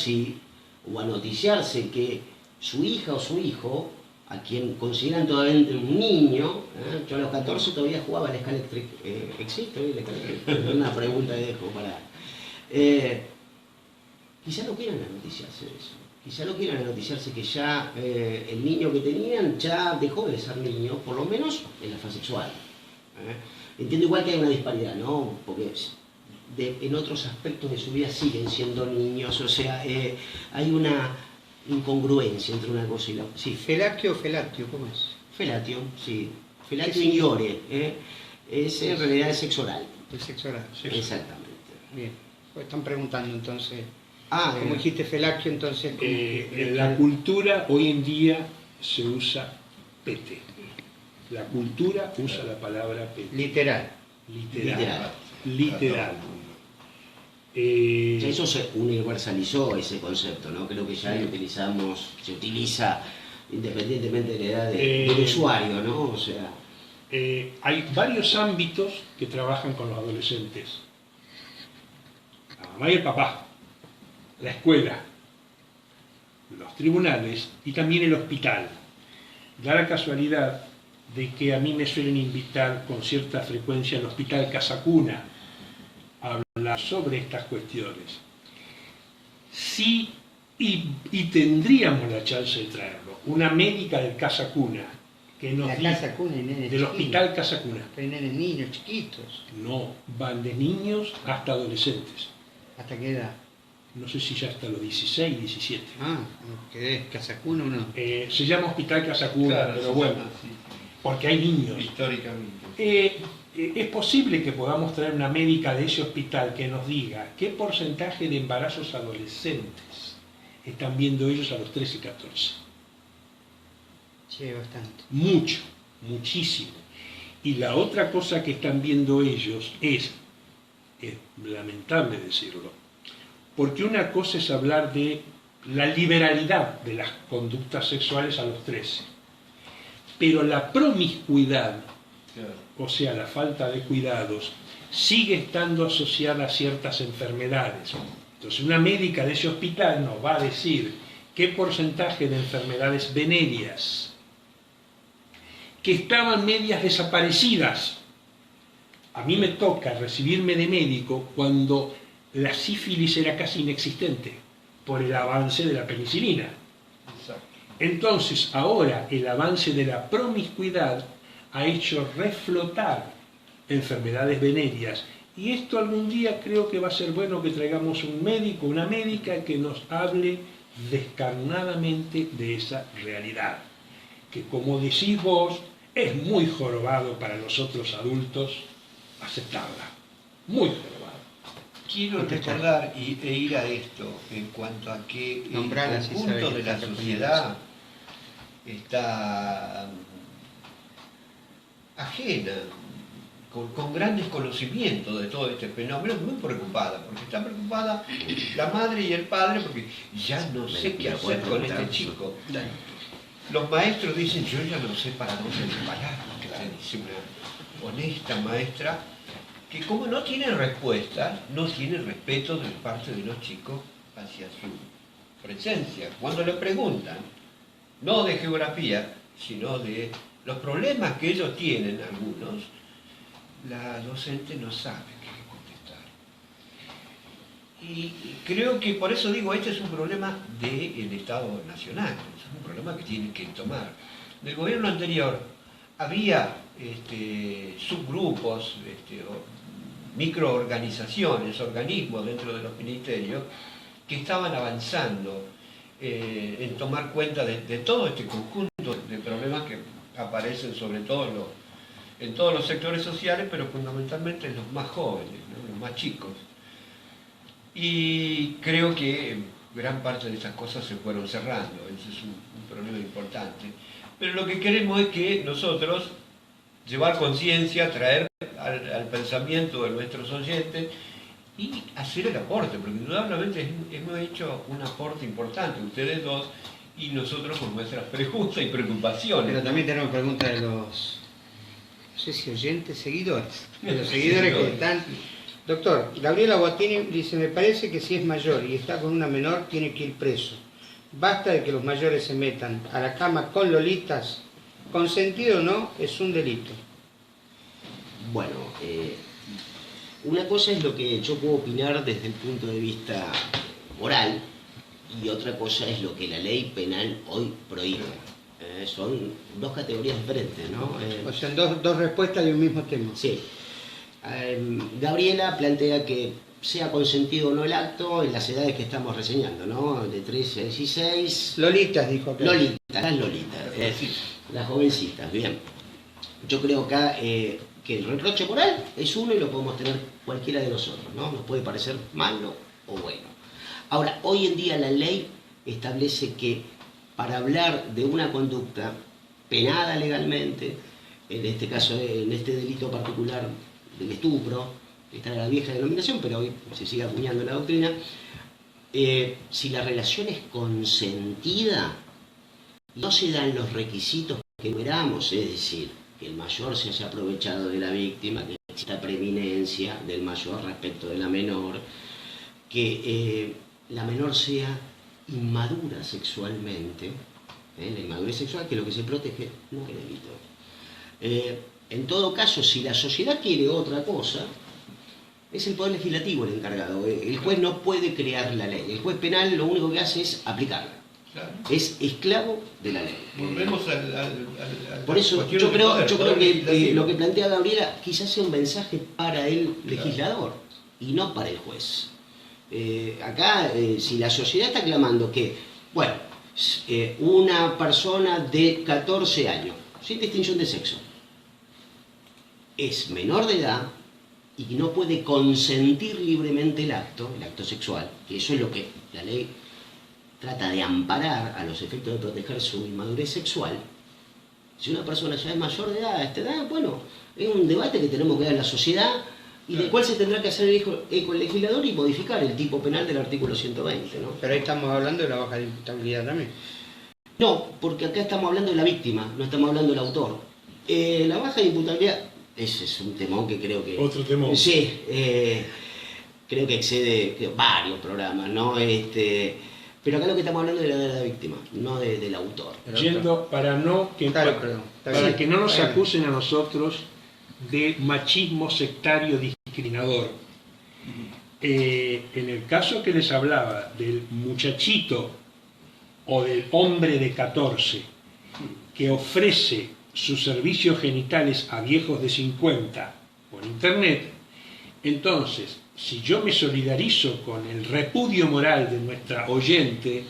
o anoticiarse que su hija o su hijo, a quien consideran todavía un niño, yo a los 14 todavía jugaba al Scalextric, ¿existe hoy el Scalextric? Es una pregunta que dejo para... quizá no quieran anoticiarse de eso, quizá no quieran anoticiarse que ya el niño que tenían ya dejó de ser niño, por lo menos en la fase sexual. Entiendo igual que hay una disparidad, ¿no? Porque en otros aspectos de su vida siguen siendo niños, o sea, hay una incongruencia entre una cosa y la otra. Sí. ¿Felatio o felatio? ¿Cómo es? Felatio, sí. Felatio ignore, es en realidad es sexo oral. El sexo oral. Exactamente. Bien. Pues están preguntando entonces. Como dijiste felatio, entonces. En la cultura hoy en día se usa pete. La cultura usa la palabra pete. Literal. Eso se universalizó, ese concepto, ¿no? Creo que ya se utiliza independientemente de la edad del usuario, ¿no? O sea... hay varios ámbitos que trabajan con los adolescentes. La mamá y el papá, la escuela, los tribunales y también el hospital. Da la casualidad de que a mí me suelen invitar con cierta frecuencia al Hospital Casa Cuna a hablar sobre estas cuestiones. Sí, y tendríamos la chance de traerlo, una médica del Casa Cuna, que nos La diga, casa cuna y nenes del chiquitos. hospital Casa Cuna. Pero hay nenes niños chiquitos. No, van de niños hasta adolescentes. ¿Hasta qué edad? No sé si ya hasta los 16, 17. Ah, ¿qué es? ¿Casa cuna o no? Se llama Hospital Casa Cuna, Claro, pero sí, bueno, sí, porque hay niños. históricamente. Es posible que podamos traer una médica de ese hospital que nos diga qué porcentaje de embarazos adolescentes están viendo ellos a los 13 y 14. Sí, bastante. Mucho, muchísimo. Y la otra cosa que están viendo ellos es lamentable decirlo, porque una cosa es hablar de la liberalidad de las conductas sexuales a los 13, pero la promiscuidad, Claro. o sea, la falta de cuidados, sigue estando asociada a ciertas enfermedades. Entonces, una médica de ese hospital nos va a decir qué porcentaje de enfermedades venéreas que estaban medias desaparecidas. A mí me toca recibirme de médico cuando la sífilis era casi inexistente por el avance de la penicilina. Exacto. Entonces, ahora el avance de la promiscuidad ha hecho reflotar enfermedades venéreas. Y esto algún día creo que va a ser bueno que traigamos un médico, una médica que nos hable descarnadamente de esa realidad. Que como decís vos, es muy jorobado para nosotros adultos aceptarla. Muy jorobado. Quiero recordar e ir a esto en cuanto a que el Nombrala, si conjunto sabe de que la está sociedad está ajena, con gran desconocimiento de todo este fenómeno, muy preocupada, porque está preocupada la madre y el padre, porque ya no sé qué hacer con este chico. Los maestros dicen, yo ya no sé para dónde disparar, dice una honesta maestra, que como no tiene respuesta, no tiene respeto de parte de los chicos hacia su presencia. Cuando le preguntan, no de geografía, sino de los problemas que ellos tienen, algunos, la docente no sabe qué contestar. Y creo que por eso digo, este es un problema del Estado Nacional, es un problema que tienen que tomar. Del gobierno anterior había subgrupos, microorganizaciones, organismos dentro de los ministerios que estaban avanzando en tomar cuenta de todo este conjunto de problemas que aparecen sobre todo en todos los sectores sociales, pero fundamentalmente en los más jóvenes, ¿no? Los más chicos. Y creo que gran parte de esas cosas se fueron cerrando, ese es un problema importante. Pero lo que queremos es que nosotros llevar conciencia, traer al pensamiento de nuestros oyentes y hacer el aporte, porque indudablemente hemos hecho un aporte importante, ustedes dos y nosotros con nuestras preguntas y preocupaciones. Pero también tenemos preguntas de los, no sé si oyentes, seguidores. De los seguidores que están. Doctor, Gabriela Bottini dice, me parece que si es mayor y está con una menor, tiene que ir preso. Basta de que los mayores se metan a la cama con lolitas, consentido o no, es un delito. Bueno, una cosa es lo que yo puedo opinar desde el punto de vista moral y otra cosa es lo que la ley penal hoy prohíbe. Son dos categorías diferentes, ¿no? O sea, dos respuestas de un mismo tema. Sí. Gabriela plantea que sea consentido o no el acto en las edades que estamos reseñando, ¿no? De 13 a 16. Lolitas, dijo acá. Lolitas, las lolitas. Las jovencitas, bien. Yo creo acá que el reproche moral es uno y lo podemos tener cualquiera de nosotros, ¿no? Nos puede parecer malo o bueno. Ahora, hoy en día la ley establece que para hablar de una conducta penada legalmente, en este caso, en este delito particular del estupro, está en la vieja denominación, pero hoy se sigue acuñando en la doctrina, si la relación es consentida, no se dan los requisitos que enumeramos, es decir, que el mayor se haya aprovechado de la víctima, que exista preeminencia del mayor respecto de la menor, que la menor sea inmadura sexualmente, la inmadurez sexual, que lo que se protege no es delito. En todo caso, si la sociedad quiere otra cosa, es el Poder Legislativo el encargado. El juez no puede crear la ley. El juez penal lo único que hace es aplicarla. Claro. Es esclavo de la ley. Volvemos a Por eso yo creo que lo que plantea Gabriela quizás sea un mensaje para el legislador y no para el juez. Acá, si la sociedad está clamando que, bueno, una persona de 14 años, sin distinción de sexo, es menor de edad y no puede consentir libremente el acto sexual, que eso es lo que la ley trata de amparar a los efectos de proteger su inmadurez sexual. Si una persona ya es mayor de edad, a esta edad, bueno, es un debate que tenemos que dar en la sociedad y del cual se tendrá que hacer eco el legislador y modificar el tipo penal del artículo 120, ¿no? Pero ahí estamos hablando de la baja de imputabilidad también. No, porque acá estamos hablando de la víctima, no estamos hablando del autor. La baja de imputabilidad, ese es un temón que creo que... Otro temón. Sí, creo que excede varios programas, ¿no? Pero acá lo que estamos hablando es de la víctima, no del autor. Yendo para que no nos acusen a nosotros de machismo sectario discriminador. En el caso que les hablaba del muchachito o del hombre de 14 que ofrece sus servicios genitales a viejos de 50 por internet, entonces, si yo me solidarizo con el repudio moral de nuestra oyente,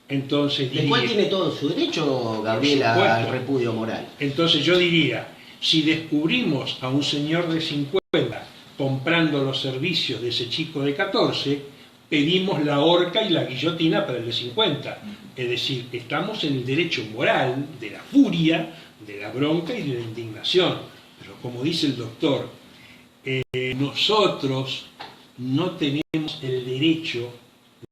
entonces diría... ¿El cual tiene todo su derecho, Gabriela, al repudio moral? Entonces yo diría, si descubrimos a un señor de 50 comprando los servicios de ese chico de 14, pedimos la horca y la guillotina para el de 50. Es decir, estamos en el derecho moral de la furia, de la bronca y de la indignación. Pero como dice el doctor, nosotros no tenemos el derecho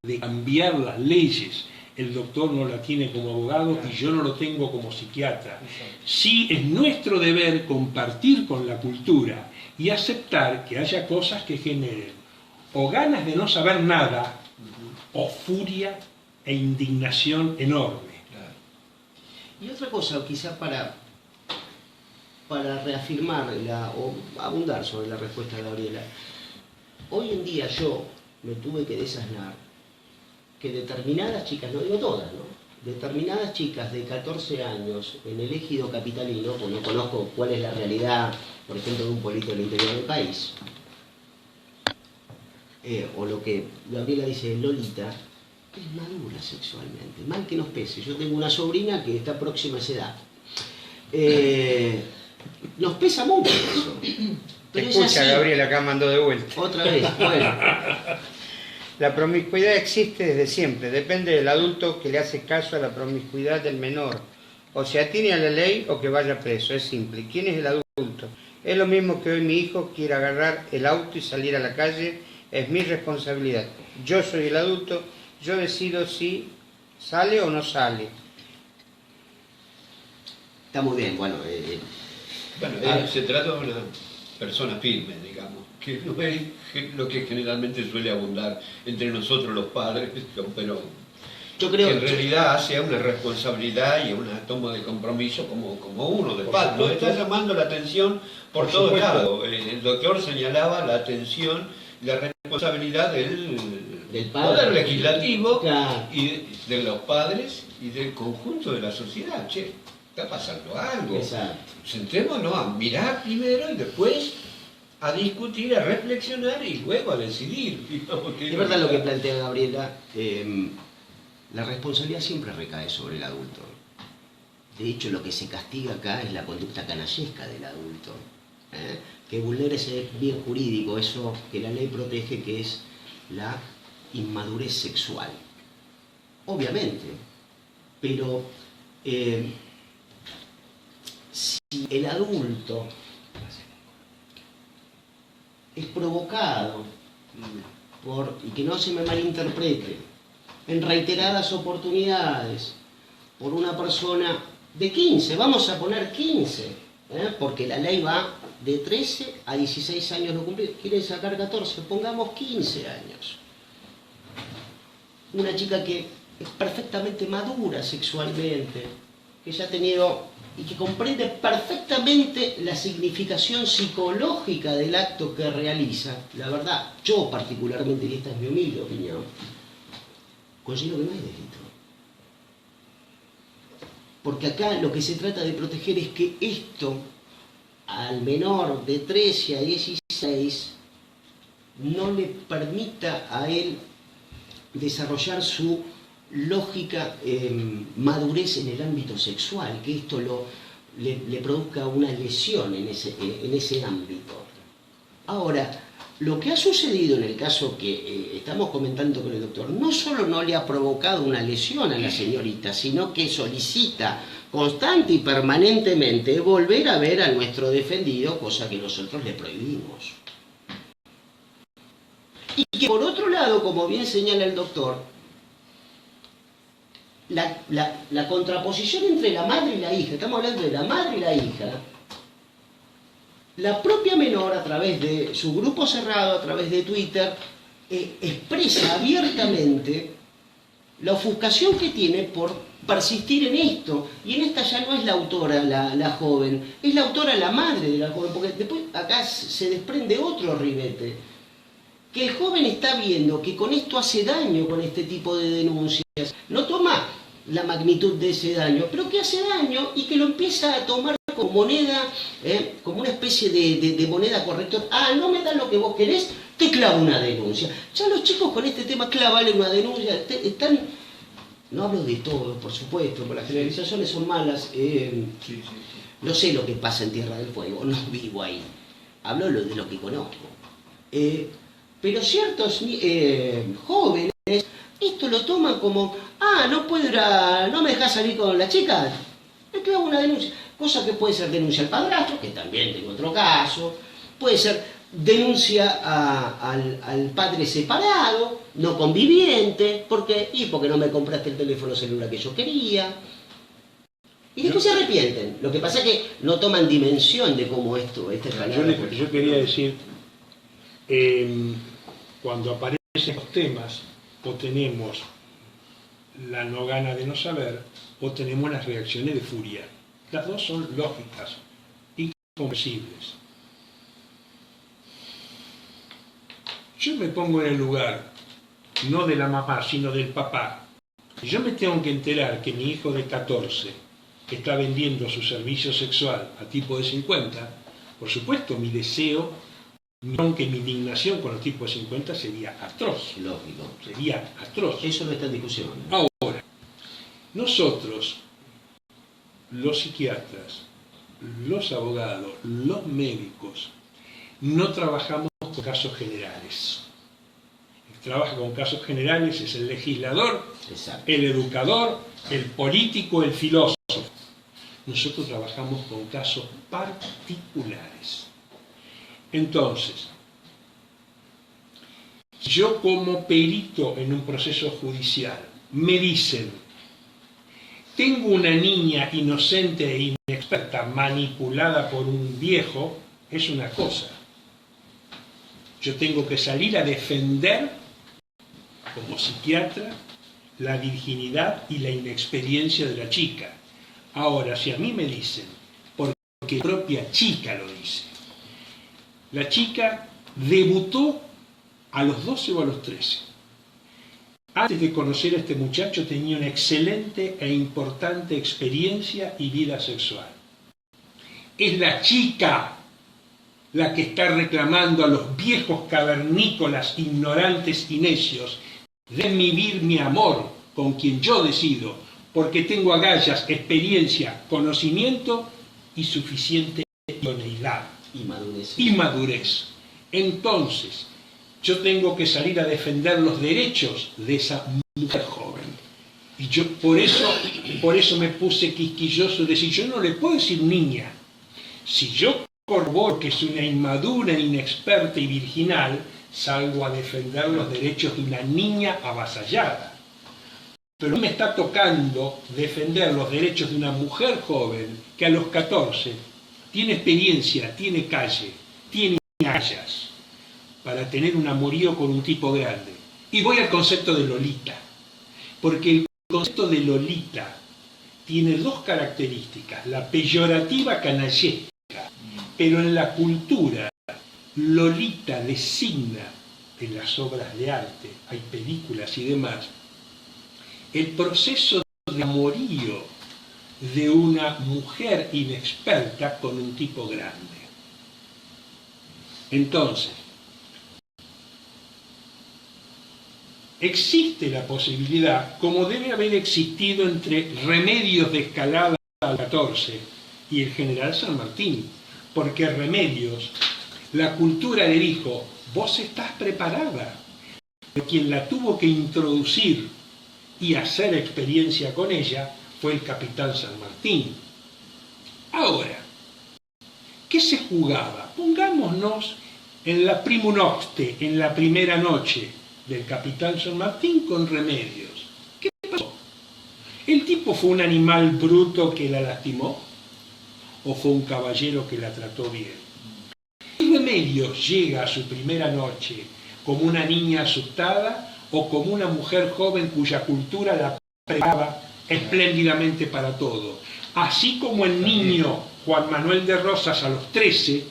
de cambiar las leyes. El doctor no la tiene como abogado y yo no lo tengo como psiquiatra. Sí es nuestro deber compartir con la cultura y aceptar que haya cosas que generen o ganas de no saber nada o furia e indignación enorme. Y otra cosa, quizás para reafirmar o abundar sobre la respuesta de Gabriela, hoy en día yo me tuve que desasnar que determinadas chicas, no digo todas, ¿no? Determinadas chicas de 14 años en el ejido capitalino, pues no conozco cuál es la realidad, por ejemplo, de un pueblito del interior del país, o lo que Gabriela dice de Lolita, es madura sexualmente, mal que nos pese. Yo tengo una sobrina que está próxima a esa edad. Nos pesa mucho eso. Pero escucha, Gabriela, acá mandó de vuelta. Otra vez, bueno. La promiscuidad existe desde siempre, depende del adulto que le hace caso a la promiscuidad del menor. O se atiene a la ley o que vaya preso, es simple. ¿Quién es el adulto? Es lo mismo que hoy mi hijo quiera agarrar el auto y salir a la calle, es mi responsabilidad. Yo soy el adulto, yo decido si sale o no sale. Está muy bien, bueno. Se trata de una persona firme, digamos, que no es lo que generalmente suele abundar entre nosotros los padres, pero yo creo que en realidad hace una responsabilidad y una toma de compromiso como uno de padre. Nos está llamando la atención por todos lados. El doctor señalaba la atención, la responsabilidad del poder legislativo, claro, y de los padres y del conjunto de la sociedad. Che, está pasando algo. Exacto. Sentémonos a mirar primero y después a discutir, a reflexionar y luego a decidir. Es verdad lo que plantea Gabriela, la responsabilidad siempre recae sobre el adulto. De hecho, lo que se castiga acá es la conducta canallesca del adulto, que vulnera ese bien jurídico, eso que la ley protege, que es la inmadurez sexual. Obviamente, pero si el adulto es provocado y que no se me malinterprete, en reiteradas oportunidades, por una persona de 15, vamos a poner 15, porque la ley va de 13 a 16 años no cumplidos, quiere sacar 14, pongamos 15 años. Una chica que es perfectamente madura sexualmente, que ya ha tenido y que comprende perfectamente la significación psicológica del acto que realiza, la verdad, yo particularmente, y esta es mi humilde opinión, considero que no hay delito. porque acá lo que se trata de proteger es que esto al menor de 13 a 16 no le permita a él desarrollar su lógica madurez en el ámbito sexual, que esto le produzca una lesión en ese ámbito. Ahora, lo que ha sucedido en el caso que estamos comentando con el doctor, no solo no le ha provocado una lesión a la señorita, sino que solicita constante y permanentemente volver a ver a nuestro defendido, cosa que nosotros le prohibimos. Y que por otro lado, como bien señala el doctor, la contraposición entre la madre y la hija, estamos hablando de la madre y la hija, la propia menor, a través de su grupo cerrado, a través de Twitter, expresa abiertamente la ofuscación que tiene por persistir en esto. Y en esta ya no es la autora la joven, es la autora la madre de la joven, porque después acá se desprende otro ribete, que el joven está viendo que con esto hace daño, con este tipo de denuncias. No toma la magnitud de ese daño, pero que hace daño y que lo empieza a tomar como moneda, como una especie de moneda corrector. Ah, no me dan lo que vos querés, te clavo una denuncia. Ya los chicos con este tema, clavale una denuncia, están... No hablo de todo, por supuesto, porque las generalizaciones son malas. No sé lo que pasa en Tierra del Fuego, no vivo ahí. Hablo de lo que conozco. Pero ciertos jóvenes esto lo toman como, no puedo ir no me dejas salir con la chica, le clavo una denuncia. Cosa que puede ser denuncia al padrastro, que también tengo otro caso, puede ser denuncia al padre separado, no conviviente, porque no me compraste el teléfono celular que yo quería. Y después se arrepienten. Lo que pasa es que no toman dimensión de cómo yo quería decir, cuando aparecen estos temas, o tenemos la no gana de no saber, o tenemos las reacciones de furia. Las dos son lógicas y comprensibles. Yo me pongo en el lugar, no de la mamá, sino del papá. Yo me tengo que enterar que mi hijo de 14 está vendiendo su servicio sexual a tipo de 50, por supuesto mi deseo, aunque mi indignación con los tipos de 50 sería atroz. Lógico. Sería atroz. Eso no está en discusión. Ahora, nosotros, los psiquiatras, los abogados, los médicos, no trabajamos con casos generales. El que trabaja con casos generales es el legislador, exacto, el educador, el político, el filósofo. Nosotros trabajamos con casos particulares. Entonces, yo como perito en un proceso judicial me dicen, tengo una niña inocente e inexperta manipulada por un viejo, es una cosa. Yo tengo que salir a defender, como psiquiatra, la virginidad y la inexperiencia de la chica. Ahora, si a mí me dicen, porque la propia chica lo dice, la chica debutó a los 12 o a los 13. Antes de conocer a este muchacho tenía una excelente e importante experiencia y vida sexual. Es la chica la que está reclamando a los viejos cavernícolas, ignorantes y necios, de vivir mi amor con quien yo decido, porque tengo agallas, experiencia, conocimiento y suficiente idoneidad. Y madurez. Entonces, yo tengo que salir a defender los derechos de esa mujer joven. Y yo por eso me puse quisquilloso de decir, yo no le puedo decir niña. Si yo corroboro que es una inmadura, inexperta y virginal, salgo a defender los derechos de una niña avasallada. Pero a mí me está tocando defender los derechos de una mujer joven que a los 14 tiene experiencia, tiene calle, tiene agallas para tener un amorío con un tipo grande. Y voy al concepto de Lolita, porque el concepto de Lolita tiene dos características, la peyorativa canallesca, pero en la cultura Lolita designa, en las obras de arte, hay películas y demás, el proceso de amorío de una mujer inexperta con un tipo grande. Entonces, existe la posibilidad, como debe haber existido entre Remedios de Escalada al 14 y el general San Martín, porque Remedios, la cultura le dijo, vos estás preparada, pero quien la tuvo que introducir y hacer experiencia con ella fue el capitán San Martín. Ahora, ¿qué se jugaba? Pongámonos en la primum nocte, en la primera noche del capitán San Martín con Remedios. ¿Qué pasó? ¿El tipo fue un animal bruto que la lastimó? ¿O fue un caballero que la trató bien? ¿Y Remedios llega a su primera noche como una niña asustada o como una mujer joven cuya cultura la preparaba espléndidamente para todo? Así como el niño Juan Manuel de Rosas a los 13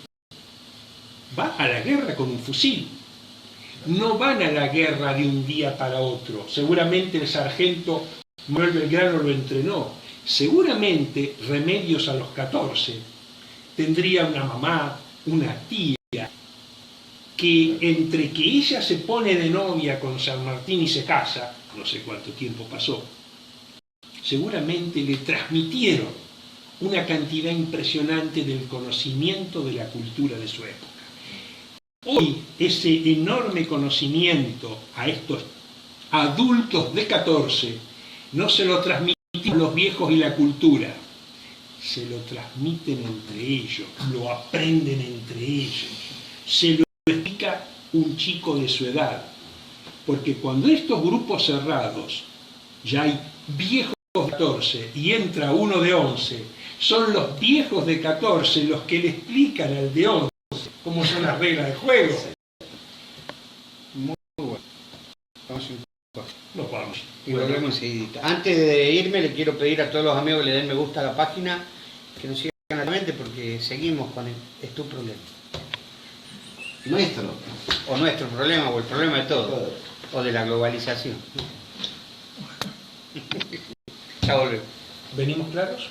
va a la guerra con un fusil. No van a la guerra de un día para otro. Seguramente el sargento Manuel Belgrano lo entrenó. Seguramente Remedios a los 14 tendría una mamá, una tía, que entre que ella se pone de novia con San Martín y se casa, no sé cuánto tiempo pasó, seguramente le transmitieron una cantidad impresionante del conocimiento de la cultura de su época. Hoy ese enorme conocimiento a estos adultos de 14 no se lo transmiten los viejos y la cultura, se lo transmiten entre ellos, lo aprenden entre ellos, se lo explica un chico de su edad, porque cuando estos grupos cerrados, ya hay viejos de 14 y entra uno de 11, son los viejos de 14 los que le explican al de 11 cómo son las reglas de juego. Muy bueno. Vamos a un corte. Nos vamos. Y volvemos enseguida. Antes de irme, le quiero pedir a todos los amigos que le den me gusta a la página, que nos sigan atentamente porque seguimos con Es tu problema. Nuestro. O nuestro problema, o el problema de todos. O de la globalización. Ya volvemos. ¿Venimos claros?